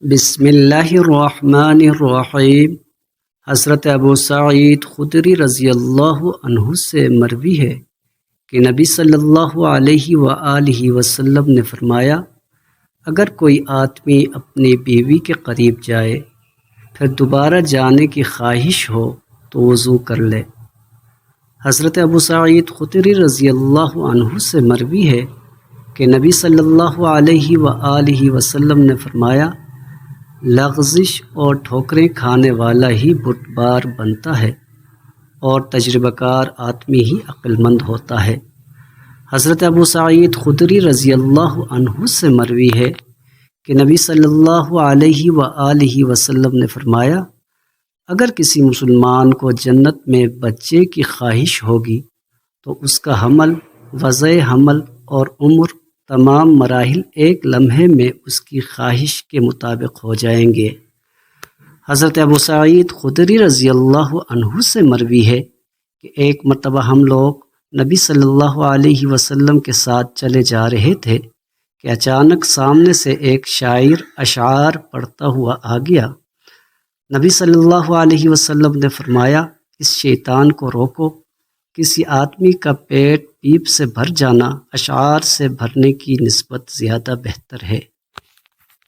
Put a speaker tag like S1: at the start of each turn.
S1: بسم اللہ الرحمن الرحیم۔ حضرت ابو سعید خدری رضی اللہ عنہ سے مروی ہے کہ نبی صلی اللہ علیہ وآلہ وسلم نے فرمایا، اگر کوئی آدمی اپنی بیوی کے قریب جائے پھر دوبارہ جانے کی خواہش ہو تو وضو کر لے۔ حضرت ابو سعید خدری رضی اللہ عنہ سے مروی ہے کہ نبی صلی اللہ علیہ وآلہ وسلم نے فرمایا، لغزش اور ٹھوکریں کھانے والا ہی بردبار بنتا ہے اور تجربہ کار آدمی ہی عقل مند ہوتا ہے۔ حضرت ابو سعید خدری رضی اللہ عنہ سے مروی ہے کہ نبی صلی اللہ علیہ وآلہ وسلم نے فرمایا، اگر کسی مسلمان کو جنت میں بچے کی خواہش ہوگی تو اس کا حمل، وضع حمل اور عمر تمام مراحل ایک لمحے میں اس کی خواہش کے مطابق ہو جائیں گے۔ حضرت ابو سعید خدری رضی اللہ عنہ سے مروی ہے کہ ایک مرتبہ ہم لوگ نبی صلی اللہ علیہ وسلم کے ساتھ چلے جا رہے تھے کہ اچانک سامنے سے ایک شاعر اشعار پڑھتا ہوا آ گیا۔ نبی صلی اللہ علیہ وسلم نے فرمایا، اس شیطان کو روکو۔ کسی آدمی کا پیٹ پیپ سے بھر جانا اشعار سے بھرنے کی نسبت زیادہ بہتر ہے۔